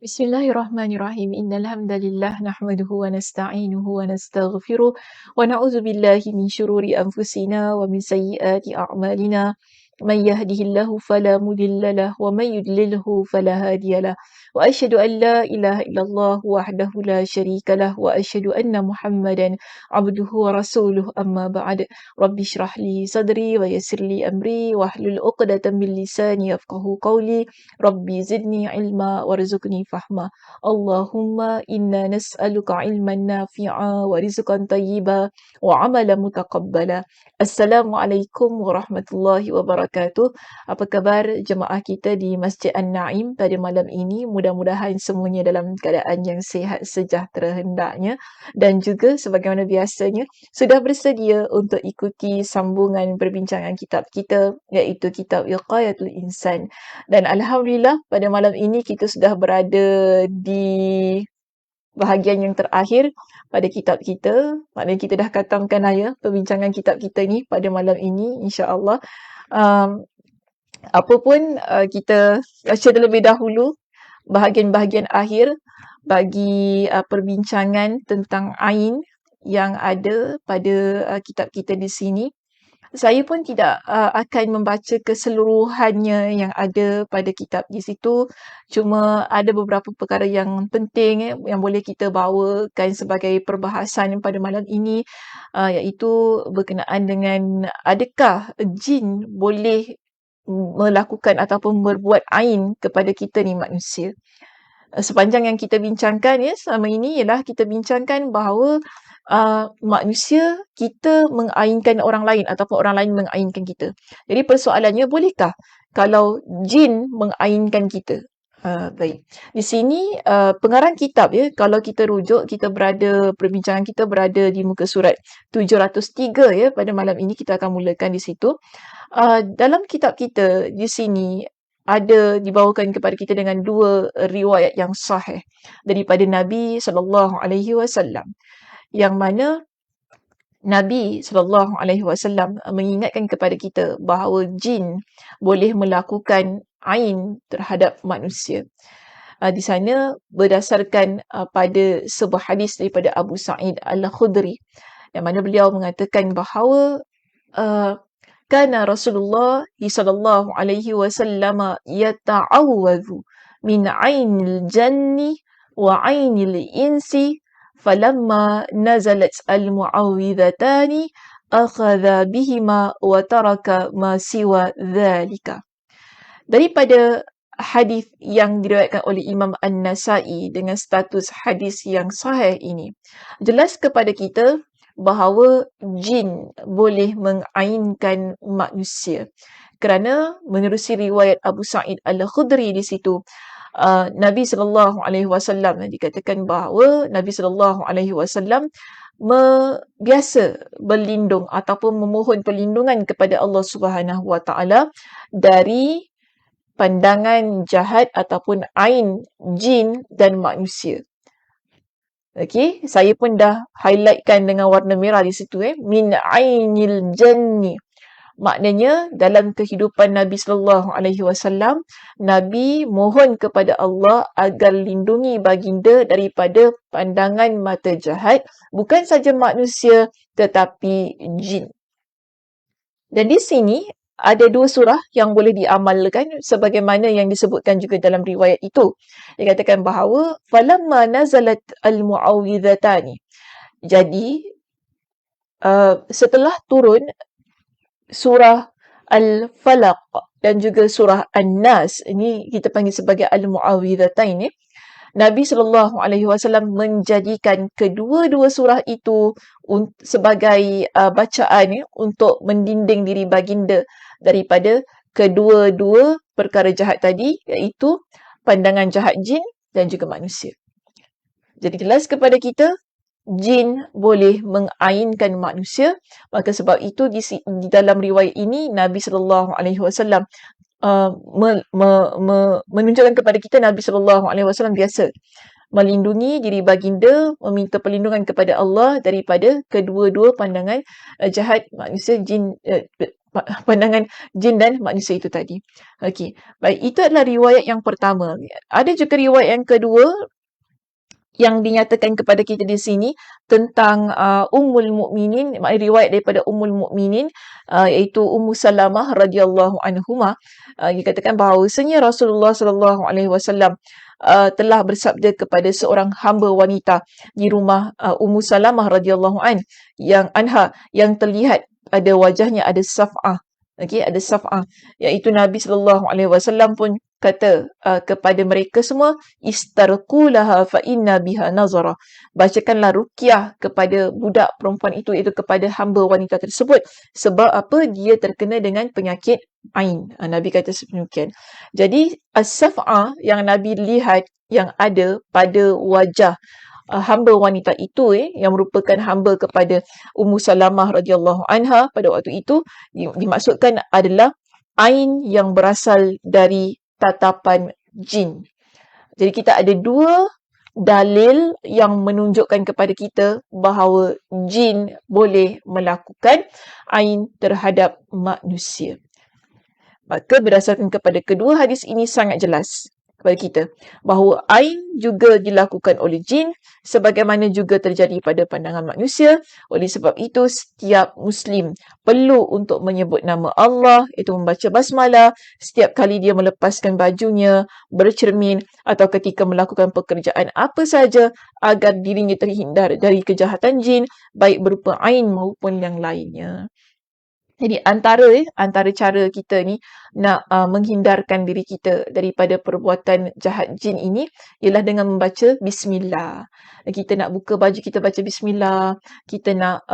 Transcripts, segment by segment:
Bismillahirrahmanirrahim. Innal hamdalillah nahmaduhu wa nasta'inuhu wa nastaghfiruh wa na'udzu billahi min shururi anfusina wa min sayyiati a'malina. Man yahdihillahu fala mudilla lahu wa man yudlilhu fala hadiyalah. Wa asyhadu an la ilaha illallah wahdahu la syarika lah wa asyhadu anna Muhammadan abduhu wa rasuluh amma ba'd. Rabbi shrah li sadri wa yassir li amri wahlul 'uqdatam min lisani yafqahu qawli. Rabbi zidni ilma warzuqni fahma. Allahumma inna nas'aluka ilman nafi'a wa rizqan tayyiba wa amalan mutaqabbala. Assalamualaikum warahmatullahi wabarakatuh. Apa khabar jemaah kita di Masjid An-Naim pada malam ini? Mudah-mudahan semuanya dalam keadaan yang sihat sejahtera hendaknya, dan juga sebagaimana biasanya sudah bersedia untuk ikuti sambungan perbincangan kitab kita, iaitu kitab Wiqayatul Insan. Dan alhamdulillah pada malam ini kita sudah berada di bahagian yang terakhir pada kitab kita. Maknanya kita dah khatamkan lah ya perbincangan kitab kita ni pada malam ini, insya-Allah. Apa pun kita baca terlebih dahulu bahagian-bahagian akhir bagi perbincangan tentang ain yang ada pada kitab kita di sini. Saya pun tidak akan membaca keseluruhannya yang ada pada kitab di situ. Cuma ada beberapa perkara yang penting yang boleh kita bawakan sebagai perbahasan pada malam ini, iaitu berkenaan dengan adakah jin boleh melakukan ataupun berbuat ain kepada kita ni manusia. Sepanjang yang kita bincangkan ya selama ini ialah kita bincangkan bahawa manusia kita mengainkan orang lain ataupun orang lain mengainkan kita. Jadi persoalannya, bolehkah kalau jin mengainkan kita? Baik. Di sini pengarang kitab ya, kalau kita rujuk, perbincangan kita berada di muka surat 703 ya, pada malam ini kita akan mulakan di situ. Dalam kitab kita di sini ada dibawakan kepada kita dengan dua riwayat yang sahih daripada Nabi SAW, yang mana Nabi SAW mengingatkan kepada kita bahawa jin boleh melakukan ain terhadap manusia. Di sana berdasarkan pada sebuah hadis daripada Abu Sa'id Al-Khudri, yang mana beliau mengatakan bahawa kana Rasulullah sallallahu alaihi wasallam yata'awwadhu min ainil janni wa ainil insi. فَلَمَّا نَزَلَتْ الْمُعَوِّذَتَانِ أَخَذَ بِهِمَا وَتَرَكَ مَا سِوَى ذَلِكَ. Daripada hadis yang diriwayatkan oleh Imam An-Nasa'i dengan status hadis yang sahih ini, jelas kepada kita bahawa jin boleh mengainkan manusia. Kerana menerusi riwayat Abu Sa'id Al-Khudri di situ, Nabi SAW dikatakan bahawa Nabi SAW biasa berlindung ataupun memohon perlindungan kepada Allah Subhanahu Wa Taala dari pandangan jahat ataupun ain jin dan manusia. Okey, saya pun dah highlightkan dengan warna merah di situ min ainil janni. Maknanya dalam kehidupan Nabi SAW, Nabi mohon kepada Allah agar lindungi baginda daripada pandangan mata jahat, bukan saja manusia tetapi jin. Dan di sini ada dua surah yang boleh diamalkan sebagaimana yang disebutkan juga dalam riwayat itu. Dia katakan bahawa falamma nazalat al-mu'awwidhatani. Jadi setelah turun surah Al-Falaq dan juga surah An-Nas, ini kita panggil sebagai Al-Mu'awwidhatain, Nabi SAW menjadikan kedua-dua surah itu sebagai bacaan untuk mendinding diri baginda daripada kedua-dua perkara jahat tadi, iaitu pandangan jahat jin dan juga manusia. Jadi jelas kepada kita jin boleh mengainkan manusia. Maka sebab itu di dalam riwayat ini Nabi SAW menunjukkan kepada kita Nabi SAW biasa melindungi diri baginda, meminta perlindungan kepada Allah daripada kedua-dua pandangan jahat manusia, jin, pandangan jin dan manusia itu tadi. Okey, baik, itu adalah riwayat yang pertama. Ada juga riwayat yang kedua yang dinyatakan kepada kita di sini tentang Ummul Mukminin, riwayat daripada Ummul Mukminin, iaitu Ummu Salamah radhiyallahu anhuma. Dikatakan bahawasanya Rasulullah sallallahu alaihi wasallam telah bersabda kepada seorang hamba wanita di rumah Ummu Salamah radhiyallahu anha yang terlihat pada wajahnya ada saf'ah. Okey, ada saf'ah, iaitu Nabi sallallahu alaihi wasallam pun kata kepada mereka semua, istarqu laha fa inna biha nazara. Bacakanlah ruqyah kepada budak perempuan itu, iaitu kepada hamba wanita tersebut. Sebab apa? Dia terkena dengan penyakit ain. Nabi kata sedemikian. Jadi as-saf'ah yang Nabi lihat yang ada pada wajah hamba wanita itu yang merupakan hamba kepada Ummu Salamah radhiyallahu anha pada waktu itu, dimaksudkan adalah ain yang berasal dari tatapan jin. Jadi kita ada dua dalil yang menunjukkan kepada kita bahawa jin boleh melakukan ain terhadap manusia. Maka berdasarkan kepada kedua hadis ini sangat jelas kepada kita bahawa ain juga dilakukan oleh jin sebagaimana juga terjadi pada pandangan manusia. Oleh sebab itu setiap Muslim perlu untuk menyebut nama Allah, iaitu membaca basmalah setiap kali dia melepaskan bajunya, bercermin atau ketika melakukan pekerjaan apa saja agar dirinya terhindar dari kejahatan jin baik berupa ain maupun yang lainnya. Jadi antara cara kita ni nak menghindarkan diri kita daripada perbuatan jahat jin ini ialah dengan membaca bismillah. Kita nak buka baju, kita baca bismillah. Kita nak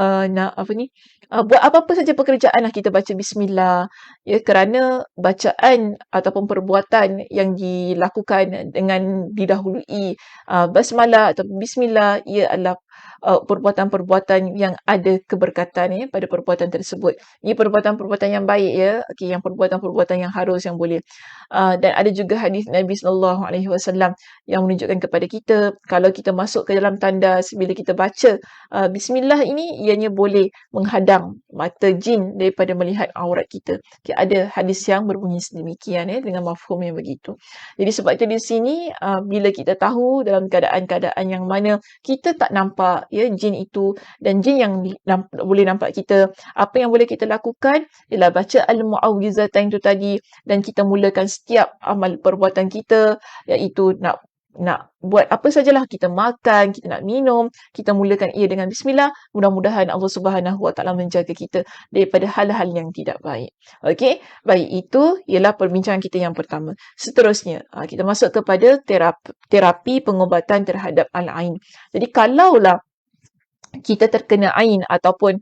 buat apa-apa saja pekerjaan lah kita baca bismillah. Ya, kerana bacaan ataupun perbuatan yang dilakukan dengan didahului basmalah atau bismillah, ia adalah perbuatan-perbuatan yang ada keberkatan pada perbuatan tersebut. Ini perbuatan-perbuatan yang baik yang perbuatan-perbuatan yang harus yang boleh. Dan ada juga hadis Nabi sallallahu alaihi wasallam yang menunjukkan kepada kita kalau kita masuk ke dalam tandas bila kita baca bismillah ini, ianya boleh menghadang mata jin daripada melihat aurat kita. Ada hadis yang berbunyi sedemikian dengan mafhum yang begitu. Jadi sebab itu di sini bila kita tahu dalam keadaan-keadaan yang mana kita tak nampak jin itu dan jin yang boleh nampak kita, apa yang boleh kita lakukan ialah baca al-mu'awwizatain itu tadi dan kita mulakan setiap amal perbuatan kita, iaitu nak buat apa sajalah, kita makan, kita nak minum, kita mulakan ia dengan bismillah. Mudah-mudahan Allah Subhanahu Wa Taala menjaga kita daripada hal-hal yang tidak baik. Okey, baik, itu ialah perbincangan kita yang pertama. Seterusnya, kita masuk kepada terapi pengobatan terhadap al-ain. Jadi kalaulah kita terkena ain ataupun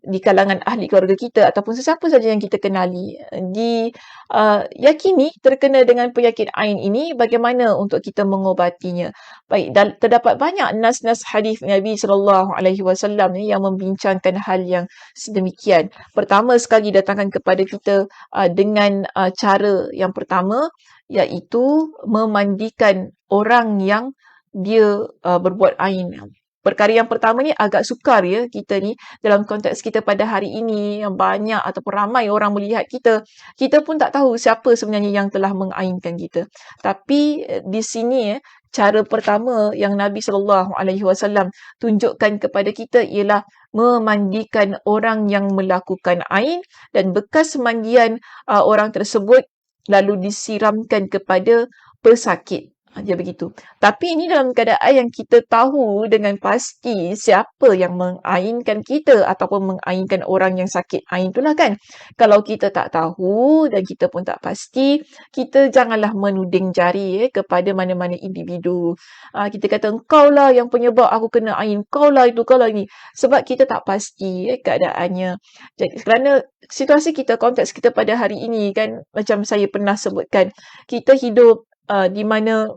di kalangan ahli keluarga kita ataupun sesiapa saja yang kita kenali diyakini terkena dengan penyakit ain ini, bagaimana untuk kita mengobatinya? Baik, terdapat banyak nas-nas hadis Nabi sallallahu alaihi wasallam yang membincangkan hal yang sedemikian. Pertama sekali datangkan kepada kita dengan cara yang pertama, iaitu memandikan orang yang dia berbuat ain. Perkara yang pertama ni agak sukar kita ni dalam konteks kita pada hari ini yang banyak ataupun ramai orang melihat kita. Kita pun tak tahu siapa sebenarnya yang telah mengainkan kita. Tapi di sini cara pertama yang Nabi sallallahu alaihi wasallam tunjukkan kepada kita ialah memandikan orang yang melakukan ain dan bekas mandian orang tersebut lalu disiramkan kepada pesakit. Dia begitu. Tapi ini dalam keadaan yang kita tahu dengan pasti siapa yang mengainkan kita ataupun mengainkan orang yang sakit ain itulah kan. Kalau kita tak tahu dan kita pun tak pasti, kita janganlah menuding jari kepada mana-mana individu. Kita kata engkau lah yang penyebab aku kena ain, kau lah itu, kau lah ini. Sebab kita tak pasti keadaannya. Jadi kerana situasi kita, konteks kita pada hari ini kan, macam saya pernah sebutkan, kita hidup di mana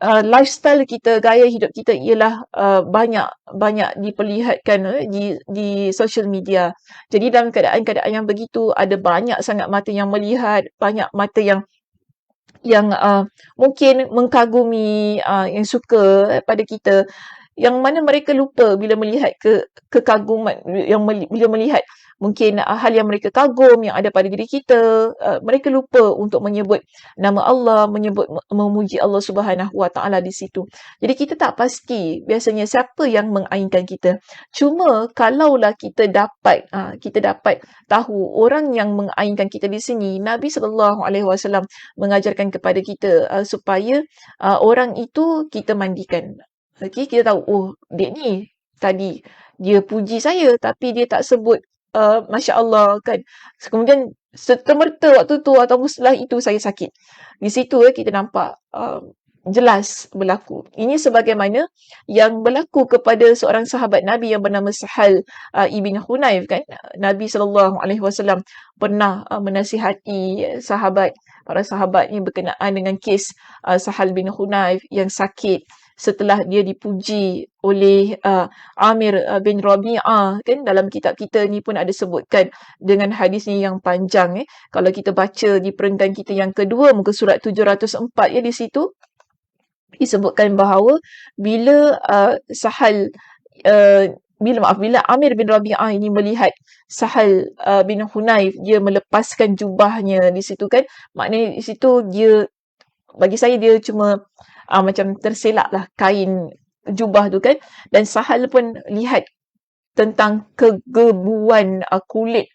lifestyle kita, gaya hidup kita ialah banyak diperlihatkan di social media. Jadi dalam keadaan-keadaan yang begitu, ada banyak sangat mata yang melihat, banyak mata yang mungkin mengkagumi, yang suka pada kita, yang mana mereka lupa bila melihat kekaguman, bila melihat mungkin hal yang mereka kagum yang ada pada diri kita, mereka lupa untuk menyebut nama Allah, memuji Allah Subhanahu Wa Taala di situ. Jadi kita tak pasti biasanya siapa yang mengainkan kita. Cuma kalaulah kita dapat tahu orang yang mengainkan kita di sini, Nabi sallallahu alaihi wasallam mengajarkan kepada kita supaya orang itu kita mandikan. Okey, kita tahu, oh, dia ni tadi dia puji saya tapi dia tak sebut Masya Allah kan. Kemudian serta-merta waktu tu ataupun setelah itu saya sakit. Di situ kita nampak jelas berlaku. Ini sebagaimana yang berlaku kepada seorang sahabat Nabi yang bernama Sahal ibn Hunayf kan. Nabi SAW pernah menasihati para sahabat ni berkenaan dengan kes Sahal bin Hunayf yang sakit setelah dia dipuji oleh Amir bin Rabi'ah kan. Dalam kitab kita ni pun ada sebutkan dengan hadis ni yang panjang. Kalau kita baca di perenggan kita yang kedua muka surat 704 di situ disebutkan bahawa bila bila Amir bin Rabi'ah ini melihat Sahal bin Hunayf dia melepaskan jubahnya di situ kan, maknanya di situ dia, bagi saya dia cuma macam terselak lah kain jubah tu kan, dan Sahal pun lihat tentang kegebuan kulit.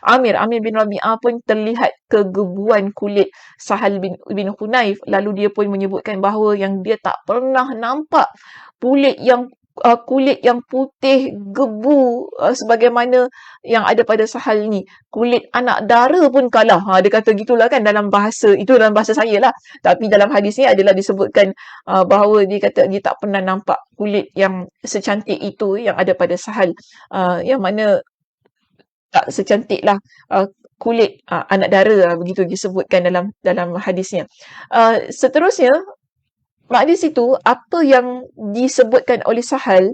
Amir bin Rabi'ah pun terlihat kegebuan kulit Sahal bin Hunayf. Lalu dia pun menyebutkan bahawa yang dia tak pernah nampak kulit yang putih gebu sebagaimana yang ada pada Sahal ni. Kulit anak dara pun kalah. Dia kata gitulah kan dalam bahasa saya lah. Tapi dalam hadis ni adalah disebutkan bahawa dia kata dia tak pernah nampak kulit yang secantik itu yang ada pada Sahal. Yang mana tak secantik lah kulit anak dara, begitu disebutkan dalam hadisnya. Seterusnya, di situ apa yang disebutkan oleh Sahal,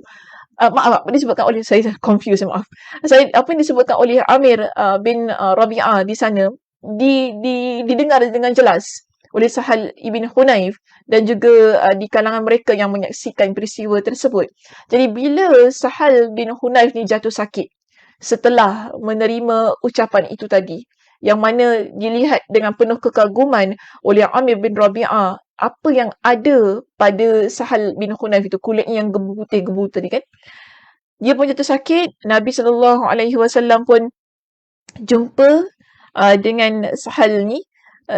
disebutkan oleh, saya confused, maaf. Apa yang disebutkan oleh Amir bin Rabi'ah di sana didengar dengan jelas oleh Sahal ibn Hunayf dan juga di kalangan mereka yang menyaksikan peristiwa tersebut. Jadi bila Sahal bin Hunayf ni jatuh sakit setelah menerima ucapan itu tadi, yang mana dilihat dengan penuh kekaguman oleh Amir bin Rabi'ah apa yang ada pada Sahal bin Hunayf itu, kulitnya yang gebu tadi kan. Dia pun jatuh sakit, Nabi SAW pun jumpa dengan Sahal ni,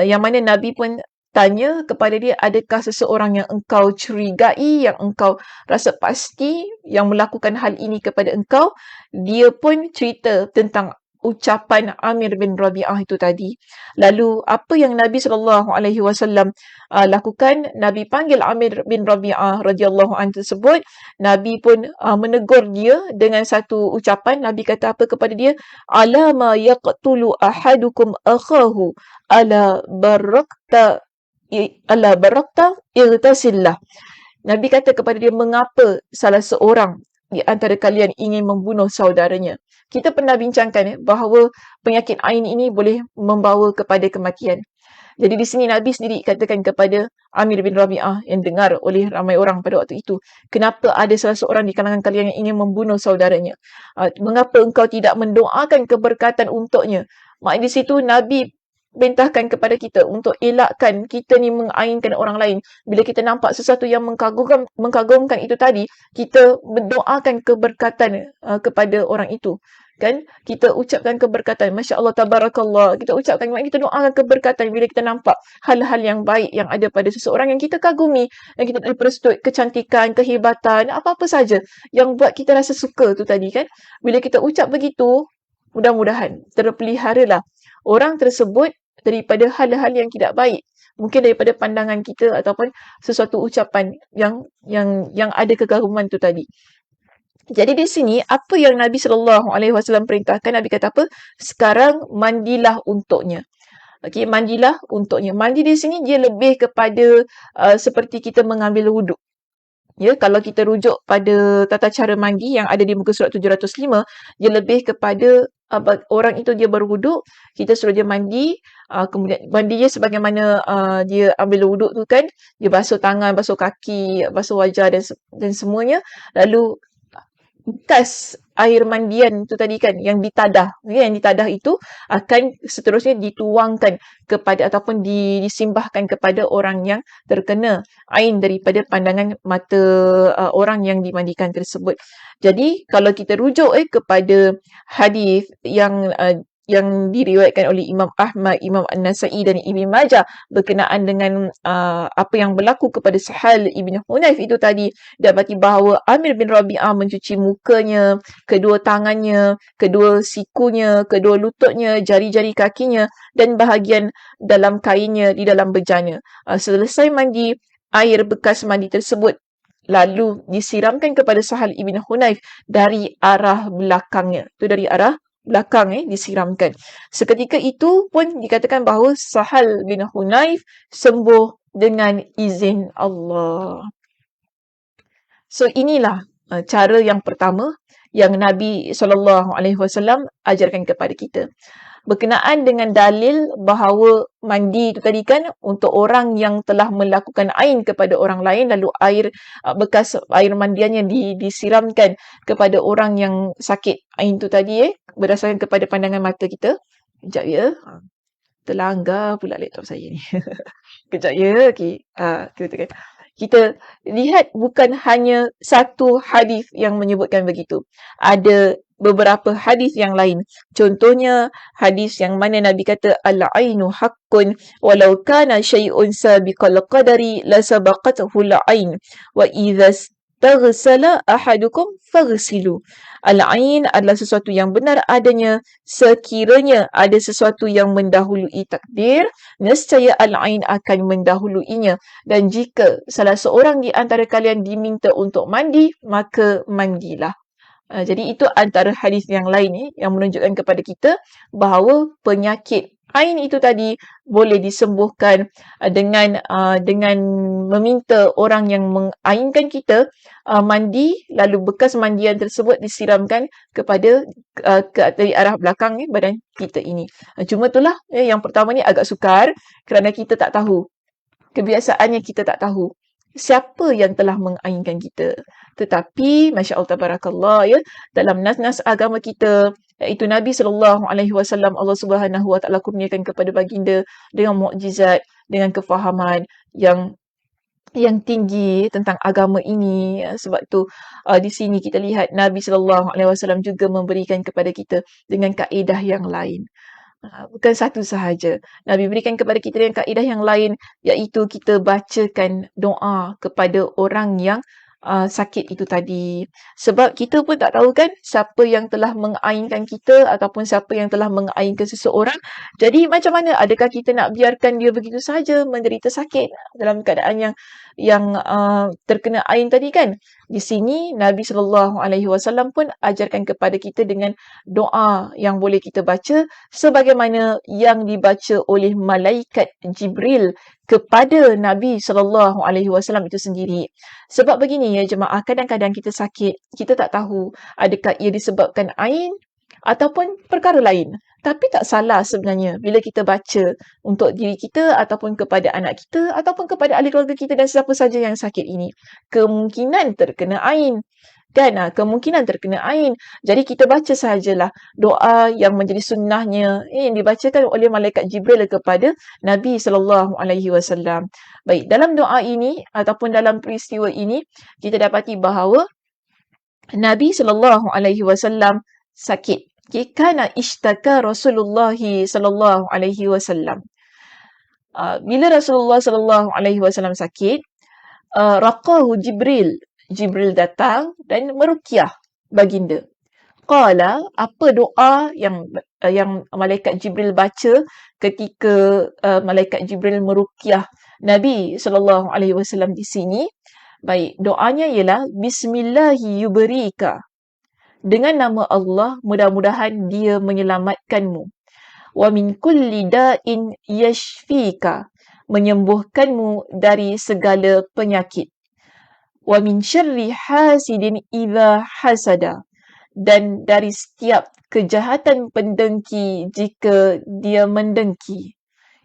yang mana Nabi pun tanya kepada dia, adakah seseorang yang engkau curigai, yang engkau rasa pasti yang melakukan hal ini kepada engkau? Dia pun cerita tentang ucapan Amir bin Rabi'ah itu tadi. Lalu apa yang Nabi SAW lakukan? Nabi panggil Amir bin Rabi'ah radhiyallahu anhu tersebut. Nabi pun menegur dia dengan satu ucapan. Nabi kata apa kepada dia? Ala ma yaqtulu ahadukum akhahu ala barakta irtasillah. Nabi kata kepada dia, mengapa salah seorang di antara kalian ingin membunuh saudaranya? Kita pernah bincangkan bahawa penyakit ain ini boleh membawa kepada kematian. Jadi di sini Nabi sendiri katakan kepada Amir bin Rabi'ah yang dengar oleh ramai orang pada waktu itu, kenapa ada salah seorang di kalangan kalian yang ingin membunuh saudaranya? Mengapa engkau tidak mendoakan keberkatan untuknya? Maknanya di situ Nabi perintahkan kepada kita untuk elakkan kita ni mengainkan orang lain. Bila kita nampak sesuatu yang mengagumkan itu tadi, kita mendoakan keberkatan kepada orang itu. Kan? Kita ucapkan keberkatan. Masya Allah, tabarakallah. Kita ucapkan, kita doakan keberkatan bila kita nampak hal-hal yang baik yang ada pada seseorang yang kita kagumi, yang kita daripada sudut kecantikan, kehebatan, apa-apa saja yang buat kita rasa suka tu tadi kan. Bila kita ucap begitu, mudah-mudahan terpeliharalah orang tersebut daripada hal-hal yang tidak baik. Mungkin daripada pandangan kita ataupun sesuatu ucapan yang ada kekaguman tu tadi. Jadi di sini apa yang Nabi SAW perintahkan, Nabi kata apa? Sekarang mandilah untuknya. Okey, mandilah untuknya. Mandi di sini dia lebih kepada seperti kita mengambil wuduk. Ya, kalau kita rujuk pada tata cara mandi yang ada di muka surat 705, dia lebih kepada orang itu dia berwuduk, kita suruh dia mandi, kemudian mandi dia sebagaimana dia ambil wuduk tu kan, dia basuh tangan, basuh kaki, basuh wajah dan semuanya, lalu bekas air mandian tu tadi kan, yang ditadah. Yang ditadah itu akan seterusnya dituangkan kepada ataupun disimbahkan kepada orang yang terkena ain daripada pandangan mata orang yang dimandikan tersebut. Jadi kalau kita rujuk kepada hadis yang diriwayatkan oleh Imam Ahmad, Imam An-Nasa'i dan Ibn Majah berkenaan dengan apa yang berlaku kepada Sahal Ibn Hunayf itu tadi, dapati bahawa Amir bin Rabi'ah mencuci mukanya, kedua tangannya, kedua sikunya, kedua lututnya, jari-jari kakinya dan bahagian dalam kainnya di dalam bejana. Selesai mandi, air bekas mandi tersebut lalu disiramkan kepada Sahal Ibn Hunayf dari arah belakangnya. Itu dari arah belakang disiramkan. Seketika itu pun dikatakan bahawa Sahal bin Hunayf sembuh dengan izin Allah. So inilah cara yang pertama yang Nabi SAW ajarkan kepada kita. Berkenaan dengan dalil bahawa mandi itu tadi kan untuk orang yang telah melakukan ain kepada orang lain, lalu bekas air mandiannya disiramkan kepada orang yang sakit ain itu tadi berdasarkan kepada pandangan mata kita. Sekejap ya. Terlanggar pula laptop saya ni. Kejap ya. Okay. Kita lihat bukan hanya satu hadis yang menyebutkan begitu. Ada beberapa hadis yang lain. Contohnya hadis yang mana Nabi kata al-ainu haqqun walau kana syai'un sabiqal qadari la sabaqathu al-ain wa idza taghsala ahadukum faghsilu. Al-ain adalah sesuatu yang benar adanya sekiranya ada sesuatu yang mendahului takdir, nescaya al-ain akan mendahuluinya. Dan jika salah seorang di antara kalian diminta untuk mandi, maka mandilah. Jadi itu antara hadis yang lain yang menunjukkan kepada kita bahawa penyakit ain itu tadi boleh disembuhkan dengan meminta orang yang mengainkan kita mandi, lalu bekas mandian tersebut disiramkan kepada dari arah belakang badan kita ini. Cuma itulah yang pertama ni agak sukar kerana kita tak tahu. Kebiasaannya kita tak tahu siapa yang telah mengainkan kita. Tetapi Masya Allah Tabarakallah dalam nas-nas agama kita, iaitu Nabi SAW, Allah Subhanahu Wa Taala kurniakan kepada baginda dengan mukjizat, dengan kefahaman yang tinggi tentang agama ini. Sebab tu di sini kita lihat Nabi SAW juga memberikan kepada kita dengan kaedah yang lain. Bukan satu sahaja. Nabi berikan kepada kita dengan kaedah yang lain, iaitu kita bacakan doa kepada orang yang sakit itu tadi. Sebab kita pun tak tahu kan siapa yang telah mengainkan kita ataupun siapa yang telah mengainkan seseorang. Jadi macam mana? Adakah kita nak biarkan dia begitu saja menderita sakit dalam keadaan yang terkena ain tadi kan? Di sini Nabi SAW pun ajarkan kepada kita dengan doa yang boleh kita baca sebagaimana yang dibaca oleh malaikat Jibril kepada Nabi SAW itu sendiri. Sebab begini ya jemaah, kadang-kadang kita sakit, kita tak tahu adakah ia disebabkan ain ataupun perkara lain. Tapi tak salah sebenarnya bila kita baca untuk diri kita ataupun kepada anak kita ataupun kepada ahli keluarga kita dan siapa saja yang sakit ini. Kemungkinan terkena ain. Kan? Kemungkinan terkena ain. Jadi kita baca sahajalah doa yang menjadi sunnahnya yang dibacakan oleh malaikat Jibril kepada Nabi SAW. Baik, dalam doa ini ataupun dalam peristiwa ini kita dapati bahawa Nabi SAW sakit. Kana ishtaka Rasulullah SAW. Bila Rasulullah SAW sakit, raqahu Jibril datang dan meruqyah baginda. Qala, apa doa yang malaikat Jibril baca ketika malaikat Jibril meruqyah Nabi SAW di sini? Baik, doanya ialah Bismillahi yubrika. Dengan nama Allah, mudah-mudahan dia menyelamatkanmu. Wa min kulli da'in yashfika. Menyembuhkanmu dari segala penyakit. Wa min syarri hasidin idza hasada. Dan dari setiap kejahatan pendengki jika dia mendengki.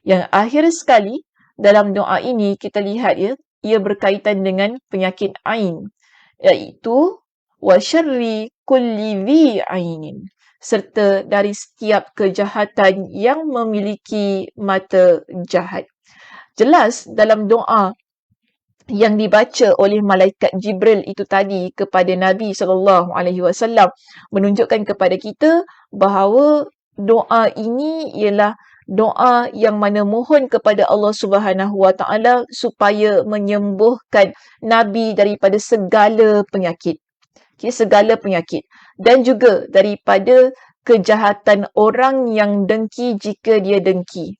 Yang akhir sekali, dalam doa ini kita lihat ia berkaitan dengan penyakit ain. Iaitu wa syarri kulli dhi ainin, serta dari setiap kejahatan yang memiliki mata jahat. Jelas dalam doa yang dibaca oleh malaikat Jibril itu tadi kepada Nabi SAW menunjukkan kepada kita bahawa doa ini ialah doa yang mana mohon kepada Allah Subhanahu Wa Taala supaya menyembuhkan Nabi daripada segala penyakit. Okay, segala penyakit dan juga daripada kejahatan orang yang dengki jika dia dengki.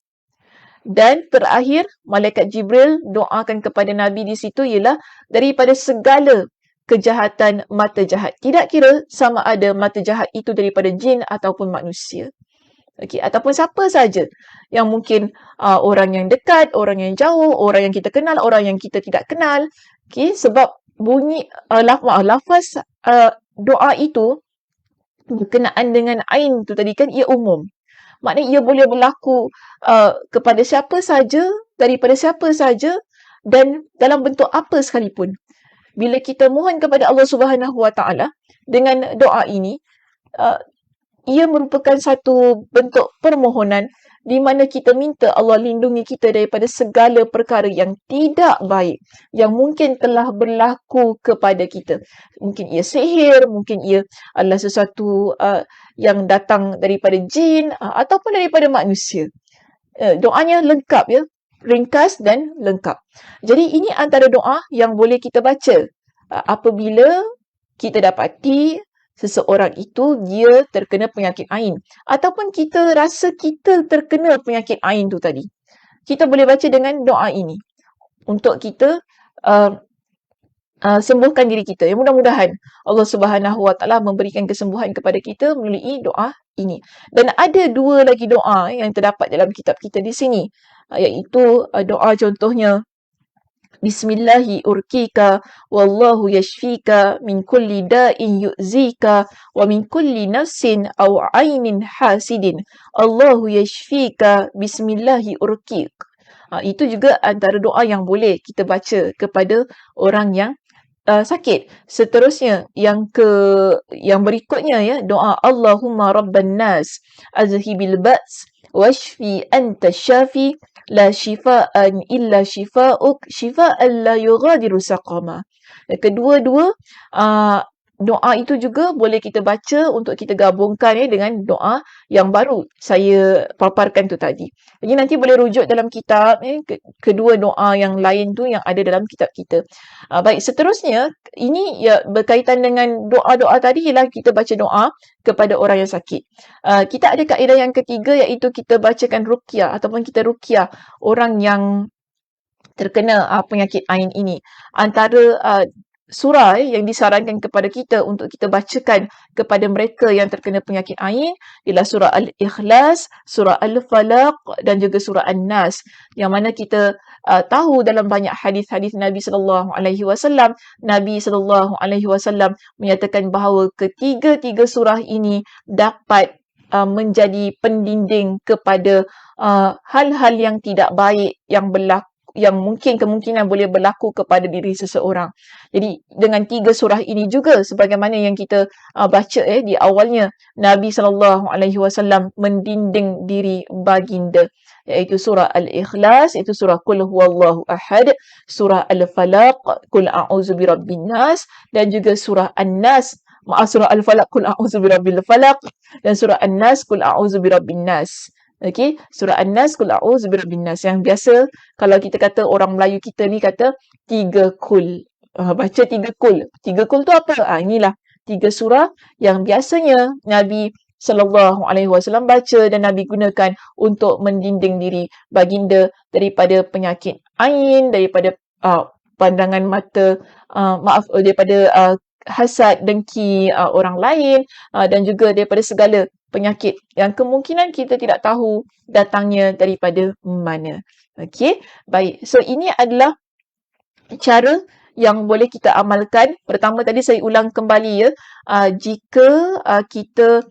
Dan terakhir, Malaikat Jibril doakan kepada Nabi di situ ialah daripada segala kejahatan mata jahat. Tidak kira sama ada mata jahat itu daripada jin ataupun manusia. Okay, ataupun siapa saja yang mungkin orang yang dekat, orang yang jauh, orang yang kita kenal, orang yang kita tidak kenal. Okay, sebab bunyi lafaz doa itu berkenaan dengan ain tu tadi kan ia umum. Maknanya ia boleh berlaku kepada siapa saja, daripada siapa saja dan dalam bentuk apa sekalipun. Bila kita mohon kepada Allah Subhanahu Wa Taala dengan doa ini, ia merupakan satu bentuk permohonan di mana kita minta Allah lindungi kita daripada segala perkara yang tidak baik yang mungkin telah berlaku kepada kita. Mungkin ia sihir, mungkin ia adalah sesuatu yang datang daripada jin ataupun daripada manusia. Doanya lengkap ya, ringkas dan lengkap. Jadi ini antara doa yang boleh kita baca apabila kita dapati seseorang itu dia terkena penyakit ain ataupun kita rasa kita terkena penyakit ain tu tadi. Kita boleh baca dengan doa ini untuk kita sembuhkan diri kita. Ya, mudah-mudahan Allah Subhanahu Wa Taala memberikan kesembuhan kepada kita melalui doa ini. Dan ada dua lagi doa yang terdapat dalam kitab kita di sini, iaitu doa contohnya Bismillahi urkika wallahu yashfika min kulli da'in yu'zika wa min kulli nafsin aw ainin hasidin. Allahu yashfika bismillahi urkik. Itu juga antara doa yang boleh kita baca kepada orang yang sakit. Seterusnya yang berikutnya ya, doa Allahumma rabban nas azhibil ba's washfi anta syafi la shifaan illa shifa'uk shifaan la yughadiru saqama. Kedua-dua doa itu juga boleh kita baca untuk kita gabungkan ya dengan doa yang baru saya paparkan tu tadi. Jadi nanti boleh rujuk dalam kitab kedua doa yang lain tu yang ada dalam kitab kita. Baik, seterusnya ini ya berkaitan dengan doa-doa tadi ialah kita baca doa kepada orang yang sakit. Kita ada kaedah yang ketiga iaitu kita bacakan ruqyah ataupun kita ruqyah orang yang terkena penyakit ain ini. Antara surah yang disarankan kepada kita untuk kita bacakan kepada mereka yang terkena penyakit ain ialah surah Al-Ikhlas, surah Al-Falaq dan juga surah An-Nas, yang mana kita tahu dalam banyak hadis-hadis Nabi SAW, Nabi SAW menyatakan bahawa ketiga-tiga surah ini dapat menjadi pendinding kepada hal-hal yang tidak baik yang berlaku, yang mungkin kemungkinan boleh berlaku kepada diri seseorang. Jadi dengan tiga surah ini juga sebagaimana yang kita baca di awalnya, Nabi SAW mendinding diri baginda, iaitu surah Al-Ikhlas, itu surah Qul huwallahu ahad, surah Al-Falaq, Qul a'udzu birabbin nas, dan juga surah An-Nas, surah Al-Falaq, Qul a'udzu birabbil falaq, dan surah An-Nas, Qul a'udzu birabbin nas. Okey, surah An-Nas, Qul a'udzu birabbin nas, yang biasa kalau kita kata orang Melayu kita ni kata tiga kul. Baca tiga kul. Tiga kul tu apa? Inilah tiga surah yang biasanya Nabi SAW baca dan Nabi gunakan untuk mendinding diri baginda daripada penyakit ain, daripada pandangan mata, daripada hasad, dengki orang lain, dan juga daripada segala penyakit yang kemungkinan kita tidak tahu datangnya daripada mana. Okey, baik. So ini adalah cara yang boleh kita amalkan. Pertama tadi saya ulang kembali ya, jika kita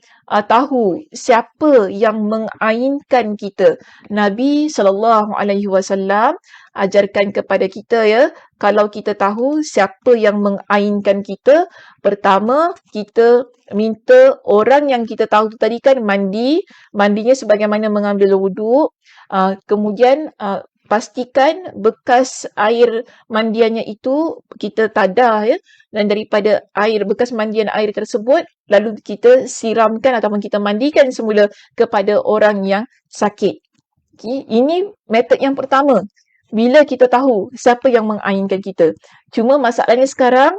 tahu siapa yang mengainkan kita. Nabi SAW ajarkan kepada kita ya, kalau kita tahu siapa yang mengainkan kita, pertama kita minta orang yang kita tahu tu tadi kan mandinya sebagaimana mengambil wuduk. Kemudian pastikan bekas air mandiannya itu kita tadah ya, dan daripada bekas mandian air tersebut lalu kita siramkan ataupun kita mandikan semula kepada orang yang sakit. Okay. Ini metod yang pertama. Bila kita tahu siapa yang mengainkan kita. Cuma masalahnya sekarang,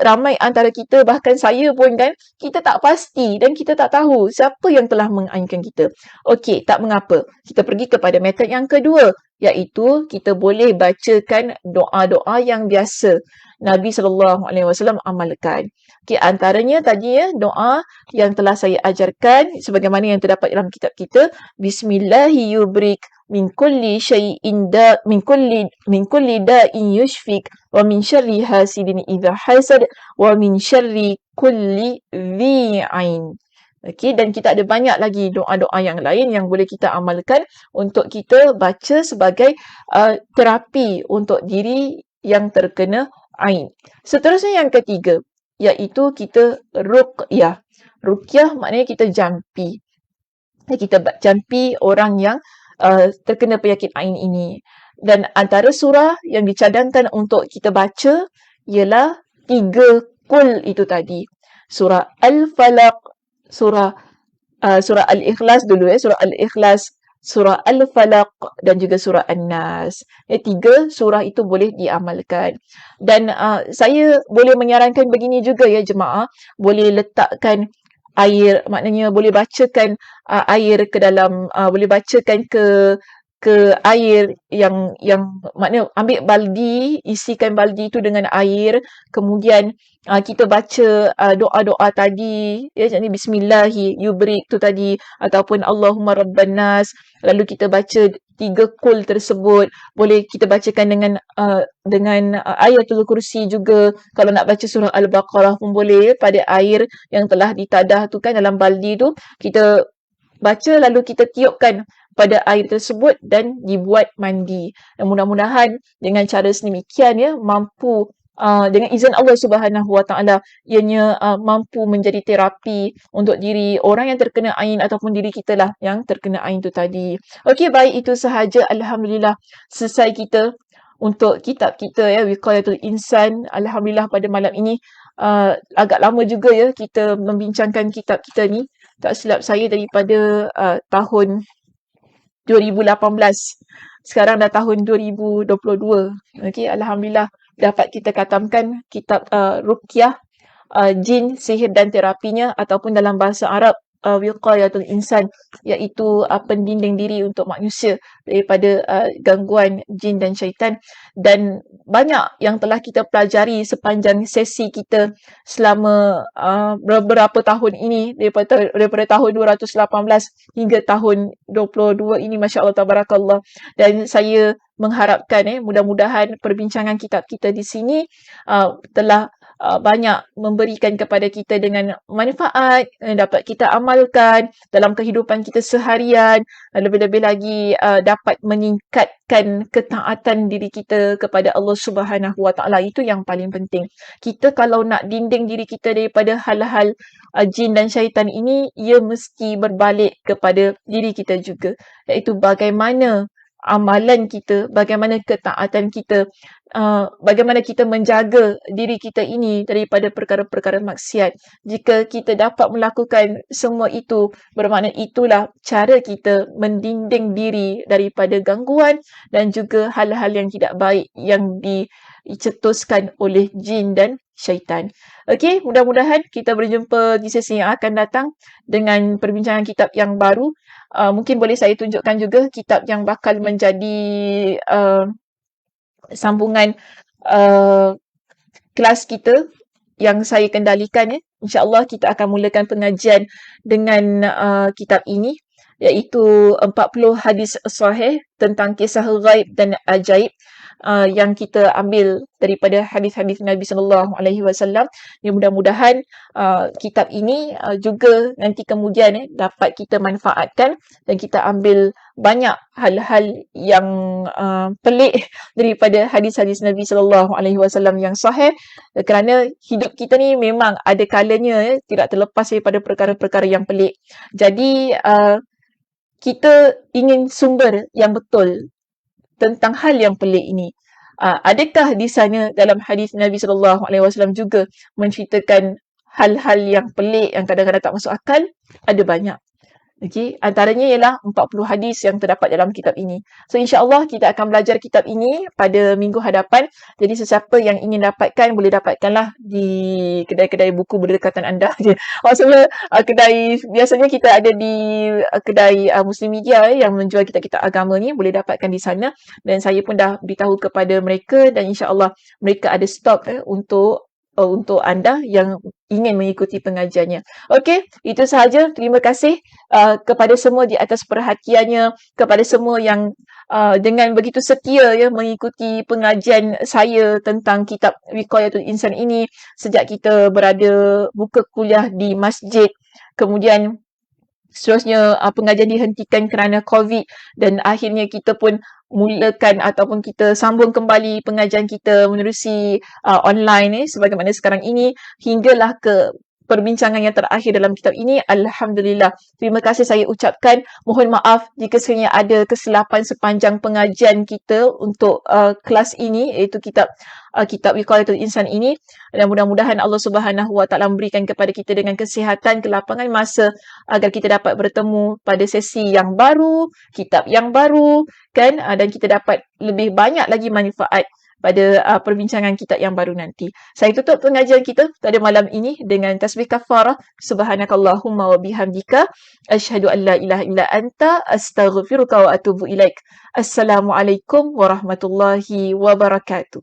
ramai antara kita, bahkan saya pun kan, kita tak pasti dan kita tak tahu siapa yang telah mengainkan kita. Okey, tak mengapa. Kita pergi kepada metod yang kedua, iaitu kita boleh bacakan doa-doa yang biasa Nabi SAW amalkan. Okey, antaranya tadi ya, doa yang telah saya ajarkan sebagaimana yang terdapat dalam kitab kita, Bismillahirrahmanirrahim. Min kulli syai'in min kulli da'in yushfik wa min syarri hasidin idza hasad wa min syarri kulli dhi ain. Okey, dan kita ada banyak lagi doa-doa yang lain yang boleh kita amalkan untuk kita baca sebagai terapi untuk diri yang terkena ain. Seterusnya yang ketiga, iaitu kita ruqyah. Ruqyah maknanya kita jampi. Kita jampi orang yang terkena penyakit ain ini. Dan antara surah yang dicadangkan untuk kita baca ialah 3 kul itu tadi. Surah Al-Falaq, surah Al-Ikhlas dulu ya, surah Al-Ikhlas, surah Al-Falaq dan juga surah An-Nas. 3 surah itu boleh diamalkan. Dan saya boleh menyarankan begini juga ya jemaah, boleh letakkan air, maknanya boleh bacakan air ke dalam, boleh bacakan ke air yang maknanya ambil baldi, isikan baldi itu dengan air, kemudian kita baca doa-doa tadi ya, jadi bismillahi yubrik tu tadi, ataupun Allahumma rabban nas, lalu kita baca 3 kul tersebut. Boleh kita bacakan dengan ayatul kursi juga. Kalau nak baca surah Al-Baqarah pun boleh pada air yang telah ditadah tu kan dalam baldi tu, kita baca lalu kita tiupkan pada air tersebut dan dibuat mandi. Dan mudah-mudahan dengan cara sedemikian ya, mampu dengan izin Allah Subhanahu Wa Taala, ianya mampu menjadi terapi untuk diri orang yang terkena ain ataupun diri kita lah yang terkena ain tu tadi. Okey, baik, itu sahaja. Alhamdulillah selesai kita untuk kitab kita ya, Wiqayatul Insan. Alhamdulillah pada malam ini agak lama juga ya kita membincangkan kitab kita ni. Tak silap saya daripada tahun 2018. Sekarang dah tahun 2022. Okey, alhamdulillah dapat kita katamkan kitab Ruqyah, jin, sihir dan terapinya, ataupun dalam bahasa Arab Wiqayatul Insan, iaitu pendinding diri untuk manusia daripada gangguan jin dan syaitan. Dan banyak yang telah kita pelajari sepanjang sesi kita selama beberapa tahun ini, daripada tahun 218 hingga tahun 22 ini, Masya Allah Tabarakallah. Dan saya mengharapkan mudah-mudahan perbincangan kitab kita di sini telah banyak memberikan kepada kita dengan manfaat, dapat kita amalkan dalam kehidupan kita seharian, lebih-lebih lagi dapat meningkatkan ketaatan diri kita kepada Allah Subhanahu Wa Taala. Itu yang paling penting. Kita kalau nak dinding diri kita daripada hal-hal jin dan syaitan ini, ia mesti berbalik kepada diri kita juga, iaitu bagaimana amalan kita, bagaimana ketaatan kita, bagaimana kita menjaga diri kita ini daripada perkara-perkara maksiat. Jika kita dapat melakukan semua itu, bermakna itulah cara kita mendinding diri daripada gangguan dan juga hal-hal yang tidak baik yang dicetuskan oleh jin dan syaitan. Okey, mudah-mudahan kita berjumpa di sesi yang akan datang dengan perbincangan kitab yang baru. Mungkin boleh saya tunjukkan juga kitab yang bakal menjadi sambungan kelas kita yang saya kendalikan ya. InsyaAllah kita akan mulakan pengajian dengan kitab ini, iaitu 40 hadis sahih tentang kisah ghaib dan ajaib. yang kita ambil daripada hadis-hadis Nabi sallallahu alaihi wasallam. Ya, mudah-mudahan kitab ini juga nanti kemudian dapat kita manfaatkan dan kita ambil banyak hal-hal yang pelik daripada hadis-hadis Nabi sallallahu alaihi wasallam yang sahih, kerana hidup kita ni memang ada kalanya tidak terlepas daripada perkara-perkara yang pelik. Jadi kita ingin sumber yang betul tentang hal yang pelik ini. Adakah di sana dalam hadis Nabi sallallahu alaihi wasallam juga menceritakan hal-hal yang pelik yang kadang-kadang tak masuk akal? Ada banyak. Okey, antaranya ialah 40 hadis yang terdapat dalam kitab ini. So insya-Allah kita akan belajar kitab ini pada minggu hadapan. Jadi sesiapa yang ingin dapatkan boleh dapatkanlah di kedai-kedai buku berdekatan anda. Maksudnya kedai biasanya kita ada di kedai Muslim Media yang menjual kitab-kitab agama ni, boleh dapatkan di sana, dan saya pun dah beritahu kepada mereka dan insya-Allah mereka ada stok untuk anda yang ingin mengikuti pengajiannya. Okey, itu sahaja. Terima kasih kepada semua di atas perhatiannya, kepada semua yang dengan begitu setia mengikuti pengajian saya tentang kitab Wiqayatul Insan ini sejak kita berada buka kuliah di masjid. Kemudian seterusnya pengajian dihentikan kerana COVID dan akhirnya kita pun mulakan ataupun kita sambung kembali pengajian kita menerusi online sebagaimana sekarang ini hinggalah ke perbincangan yang terakhir dalam kitab ini. Alhamdulillah. Terima kasih saya ucapkan. Mohon maaf jika sekiranya ada kesilapan sepanjang pengajian kita untuk kelas ini, iaitu kitab Wiqayatul Insan ini, dan mudah-mudahan Allah Subhanahu Wa Taala memberikan kepada kita dengan kesihatan, kelapangan masa agar kita dapat bertemu pada sesi yang baru, kitab yang baru, kan, dan kita dapat lebih banyak lagi manfaat pada perbincangan kitab yang baru nanti. Saya tutup pengajian kita pada malam ini dengan tasbih kafarah. Subhanakallahumma wa bihamdika asyhadu an la ilaha illa anta astaghfiruka wa atubu ilaik. Assalamualaikum warahmatullahi wabarakatuh.